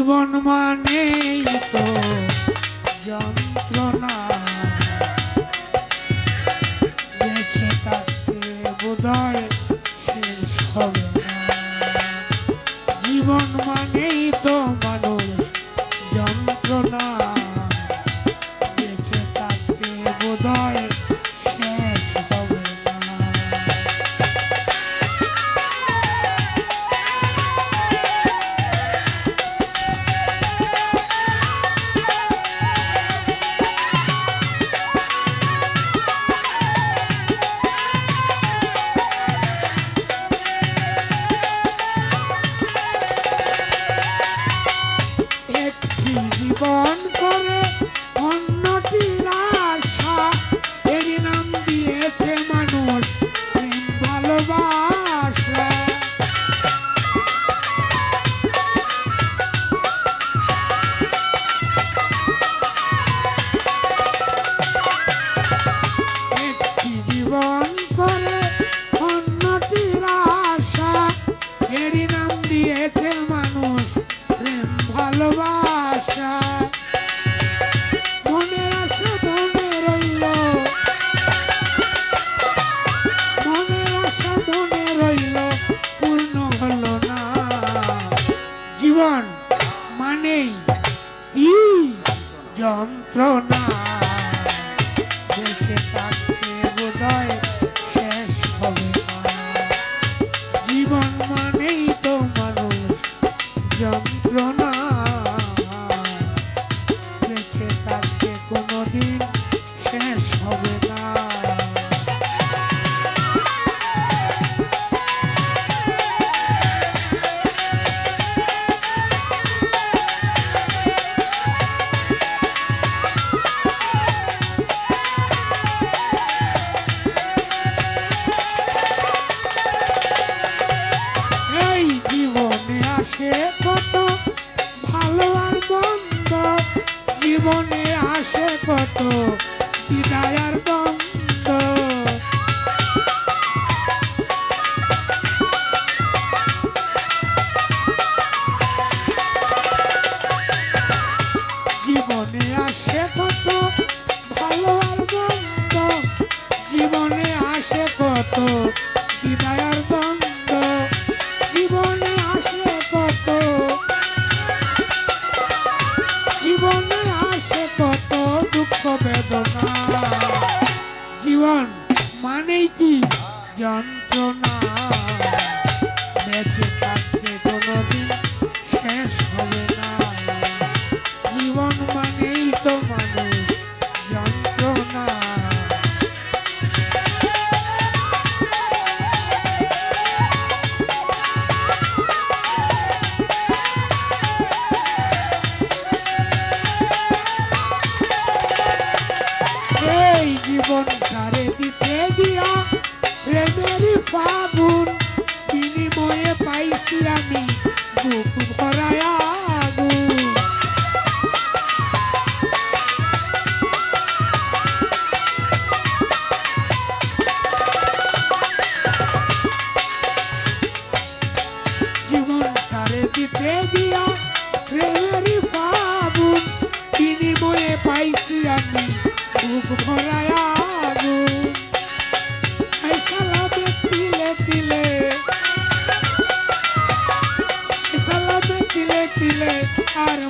জীবন মানেই তো যন্ত্রণা, বেঁচে থাকতে বোধহয় শেষ হবে না। জীবন মানেই তো মানুষ যন্ত্রণা, বেঁচে থাকতে বোধহয় শেষ হবে না। জীবন করে অন্যটির আশা, এর নাম দিয়েছে মানুষ প্রেম ভালোবাসা। একটি জীবন করে অন্যটির আশা, এর নাম দিয়েছে মানুষ প্রেম ভালোবাসা। মনের আশা মনে রইল, মনের আশা মনে রইল, পূর্ণ হলো না। জীবন মানেই কি যন্ত্রণা, বেঁচে থাকতে বোধহয় শেষ হবে না। জীবন মানেই তো মানুষ যন্ত্রণা, বেঁচে থাকতে কোনোদিন শেষ হবে না। এই জীবনে আসে কত ভালো আর মন্দ, জীবনে আসে কত বিদায় আর দ্বন্দ্ব। জীবনে আসে কত ভালো আর মন্দ, জীবনে আসে কত বিদায় আর দ্বন্দ্ব। জীবনে আসে কত, জীবনে আসে কত দুঃখ বেদনা। জীবন মানেই কি যন্ত্রণা, বেঁচে থাকতে কোনোদিন শেষ হবে না। জীবন মানেই তো মানুষ যন্ত্রণা। এই জীবন ছাড়ে দিতে দিয়া প্রেমেরই ফাগুন, বিনিময়ে পাইছি আমি বুক ভরায় আগুন। জীবন ছাড়ে দিতে দিয়া প্রেমেরই ফাগুন, বিনিময়ে পাইছি আমি বুক ভরায় আগুন। সালামে তিলে তিলে, সালামে তিলে তিলে আর